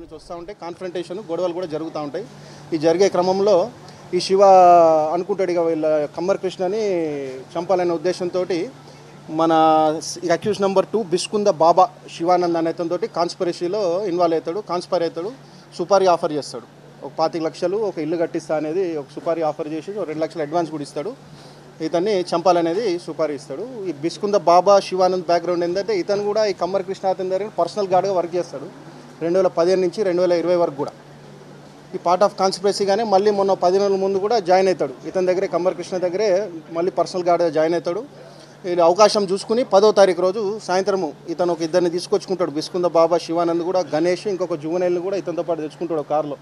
నుంచి వస్తూ ఉంటాయి, కాన్ఫ్రంటేషన్ గొడవలు కూడా జరుగుతూ ఉంటాయి. ఈ జరిగే క్రమంలో ఈ శివ అనుకుంటాడు ఇక వీళ్ళ కమ్మర్ కృష్ణని చంపాలనే ఉద్దేశంతో మన అక్యూజ్ నెంబర్ 2 బిస్కుంద బాబా శివానంద్ అనే అతనితోటి కాన్స్పరసీలో ఇన్వాల్వ్ అవుతాడు. కాన్స్పైర్ అవుతాడు, సుపారీ ఆఫర్ చేస్తాడు. ఒక 25 లక్షలు ఒక ఇల్లు కట్టిస్తా అనేది ఒక సుపారీ ఆఫర్ చేసి 2 లక్షలు అడ్వాన్స్ కూడా ఇస్తాడు. ఇతన్ని చంపాలనేది సుపారీ ఇస్తాడు. ఈ బిస్కుంద బాబా శివానంద్ బ్యాక్గ్రౌండ్ ఏంటంటే ఇతను కూడా ఈ కమ్మర్ కృష్ణ అతని దగ్గర పర్సనల్ గార్డ్గా వర్క్ చేస్తాడు 2015 నుంచి 2020 వరకు కూడా. ఈ పార్ట్ ఆఫ్ కాన్స్పిరసీగానే మళ్ళీ మొన్న 10 నెలల ముందు కూడా జాయిన్ అవుతాడు. ఇతని దగ్గరే కమ్మర్ కృష్ణ దగ్గరే మళ్ళీ పర్సనల్ గార్డ్గా జాయిన్ అవుతాడు. ఇది అవకాశం చూసుకుని 10వ తారీఖు రోజు సాయంత్రము ఇతను ఒక ఇద్దరిని తీసుకొచ్చుకుంటాడు. బిస్కుంద బాబా శివానంద్ కూడా గణేష్ ఇంకొక జువెనైల్ని కూడా ఇతనితో పాటు తెచ్చుకుంటాడు కారులో.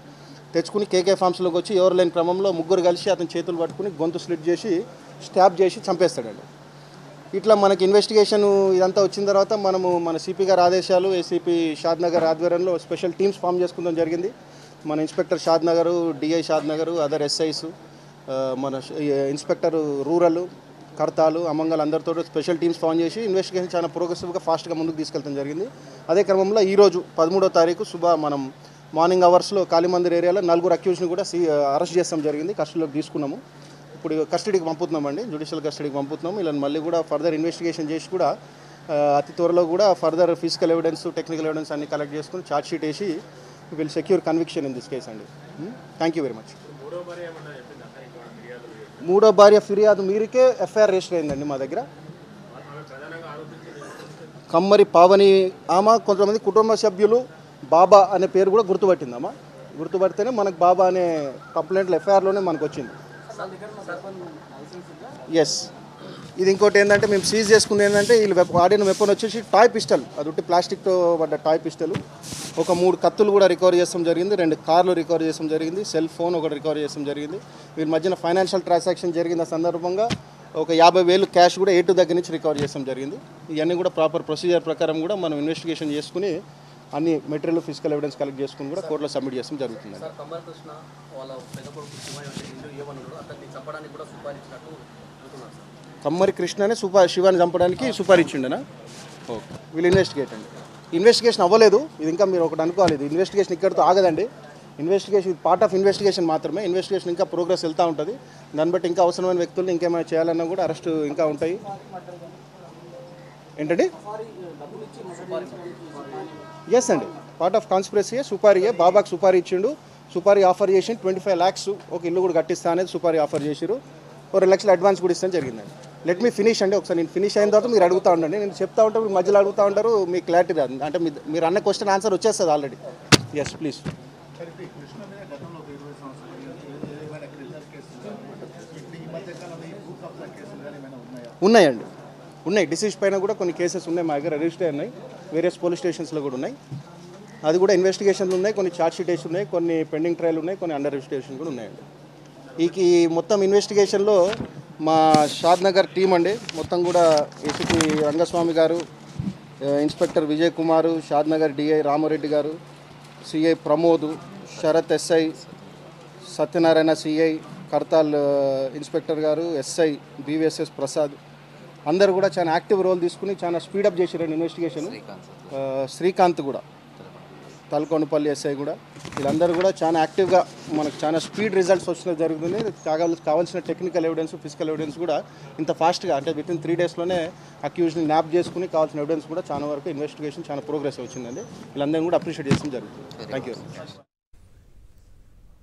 తెచ్చుకుని కేకే ఫార్మ్స్లోకి వచ్చి ఎవరు లేని క్రమంలో ముగ్గురు కలిసి అతని చేతులు పట్టుకుని గొంతు స్లిట్ చేసి స్టాప్ చేసి చంపేస్తాడండి. ఇట్లా మనకి ఇన్వెస్టిగేషన్ ఇదంతా వచ్చిన తర్వాత మన సిపి గారి ఆదేశాలు ఏసీపీ షాద్నగర్ ఆధ్వర్యంలో స్పెషల్ టీమ్స్ ఫామ్ చేసుకోవడం జరిగింది. మన ఇన్స్పెక్టర్ షాద్నగరు, డిఐ షాద్నగరు, అదర్ ఎస్ఐస్, మన ఇన్స్పెక్టర్ రూరల్, కర్తాలు, అమంగల్ అందరితో స్పెషల్ టీమ్స్ ఫామ్ చేసి ఇన్వెస్టిగేషన్ చాలా ప్రోగ్రెసివ్గా ఫాస్ట్గా ముందుకు తీసుకెళ్తాం జరిగింది. అదే క్రమంలో ఈరోజు 13వ తారీఖు మనం మార్నింగ్ అవర్స్లో కాళీమందిర్ ఏరియాలో 4 అక్యూజ్ని కూడా అరెస్ట్ చేస్తాం జరిగింది. కస్టడీలోకి తీసుకున్నాము. ఇప్పుడు కస్టడీకి పంపుతున్నామండి, జ్యుడిషియల్ కస్టడీకి పంపుతున్నాము. ఇలా మళ్ళీ కూడా ఫర్దర్ ఇన్వెస్టిగేషన్ చేసి కూడా అతి త్వరలో కూడా further physical evidence, technical evidence అన్ని కలెక్ట్ చేసుకుని ఛార్జ్ షీట్ వేసి will secure conviction in this case అండి. Thank you very much. మూడో భార్య ఫిర్యాదు మీరికే ఎఫ్ఐఆర్ రిజిస్టర్ అయిందండి మా దగ్గర. కమ్మరి పావని ఆమె కొంతమంది కుటుంబ సభ్యులు బాబా అనే పేరు కూడా గుర్తుపట్టిందమ్మా. గుర్తుపడితేనే మనకు బాబా అనే కంప్లైంట్లు ఎఫ్ఐఆర్లోనే మనకు వచ్చింది. ఎస్. ఇది ఇంకోటి ఏంటంటే మేము సీజ్ చేసుకుంది ఏంటంటే వీళ్ళు వాడిన వెపన్ వచ్చేసి టాయ్ పిస్టల్, అది ఉట్టి ప్లాస్టిక్తో పడ్డ టాయ్ పిస్టల్. ఒక 3 కత్తులు కూడా రికవర్ చేస్తాం జరిగింది, 2 కార్లు రికవర్ చేస్తాం జరిగింది, సెల్ ఫోన్ ఒకటి రికవర్ చేస్తాం జరిగింది. వీరి మధ్యన ఫైనాన్షియల్ ట్రాన్సాక్షన్ జరిగిన సందర్భంగా ఒక 50,000 క్యాష్ కూడా ఏటు దగ్గర నుంచి రికవర్ చేస్తాం జరిగింది. ఇవన్నీ కూడా ప్రాపర్ ప్రొసీజర్ ప్రకారం కూడా మనం ఇన్వెస్టిగేషన్ చేసుకుని అన్ని మెటీరియల్, ఫిజికల్ ఎవిడెన్స్ కలెక్ట్ చేసుకుని కూడా కోర్టులో సబ్మిట్ చేస్తాం జరుగుతుంది. కమ్మరి కృష్ణనే శివాన్ని చంపడానికి సుపారీ ఇచ్చిండనా? ఓకే, వీళ్ళు ఇన్వెస్టిగేట్ అండి. ఇన్వెస్టిగేషన్ అవ్వలేదు, ఇది ఇంకా మీరు ఒకటి అనుకోవాలి. ఇది ఇన్వెస్టిగేషన్ ఇక్కడితో ఆగదండి. ఇన్వెస్టిగేషన్ ఇది పార్ట్ ఆఫ్ ఇన్వెస్టిగేషన్ మాత్రమే. ఇన్వెస్టిగేషన్ ఇంకా ప్రోగ్రెస్ వెళ్తూ ఉంటుంది. దాన్ని బట్టి ఇంకా అవసరమైన వ్యక్తులను ఇంకేమైనా చేయాలన్నా కూడా అరెస్ట్ ఇంకా ఉంటాయి. ఏంటండి? ఎస్ అండి, పార్ట్ ఆఫ్ కాన్స్పిరసీయే. సుపారీయే, బాబాకి సుపారీ ఇచ్చిండు. సుపారీ ఆఫర్ చేసి 25 lakhs ఒక ఇల్లు కూడా కట్టిస్తా అనేది సుపారీ ఆఫర్ చేసిరు. 2 లక్షలు అడ్వాన్స్ కూడా ఇస్తాను జరిగిందండి. లెట్ మీ ఫినిష్ అండి. ఒకసారి నేను ఫినిష్ అయిన తర్వాత మీరు అడుగుతూ ఉండండి. నేను చెప్తా ఉంటాను, మీరు మధ్యలో అడుగుతూ ఉంటారు, మీ క్లారిటీ రాదు. అంటే మీరు అన్న క్వశ్చన్ ఆన్సర్ వచ్చేస్తుంది ఆల్రెడీ. Yes please. ఉన్నాయండి, ఉన్నాయి. డిసీజ్ పైన కూడా కొన్ని కేసెస్ ఉన్నాయి, మా దగ్గర రిజిస్టర్ ఉన్నాయి. వేరియస్ పోలీస్ స్టేషన్స్లో కూడా ఉన్నాయి. అది కూడా ఇన్వెస్టిగేషన్లు ఉన్నాయి, కొన్ని ఛార్జ్ షీట్స్ ఉన్నాయి, కొన్ని పెండింగ్ ట్రయల్ ఉన్నాయి, కొన్ని అండర్ రిజిస్ట్రేషన్ కూడా ఉన్నాయండి. ఈ మొత్తం ఇన్వెస్టిగేషన్లో మా షాద్నగర్ టీం అండి మొత్తం కూడా ఏసీపీ రంగస్వామి గారు, ఇన్స్పెక్టర్ విజయ్ కుమారు, షాద్నగర్ డిఐ రామారెడ్డి గారు, CI Pramod, Sharath SI, Satyanarayana CI, Kartal inspector గారు, ఎస్ఐ బీవీఎస్ఎస్ ప్రసాద్ అందరూ కూడా చాలా యాక్టివ్ రోల్ తీసుకుని చాలా స్పీడప్ చేసిరండి ఇన్వెస్టిగేషన్. శ్రీకాంత్ కూడా, తలకొండపల్లి ఎస్ఐ కూడా, వీళ్ళందరూ కూడా చాలా యాక్టివ్గా మనకు చాలా స్పీడ్ రిజల్ట్స్ వచ్చినది జరుగుతుంది. కావాల్సిన టెక్నికల్ ఎవిడెన్స్, ఫిజికల్ ఎవిడెన్స్ కూడా ఇంత ఫాస్ట్గా అంటే వితిన్ 3 daysలోనే అక్యూజ్ని న్యాప్ చేసుకుని కావాల్సిన ఎవిడెన్స్ కూడా చాలా వరకు ఇన్వెస్టిగేషన్ చాలా ప్రోగ్రెస్ వచ్చిందండి. వీళ్ళందరినీ కూడా అప్రిషియేట్ చేయడం జరుగుతుంది. Thank you.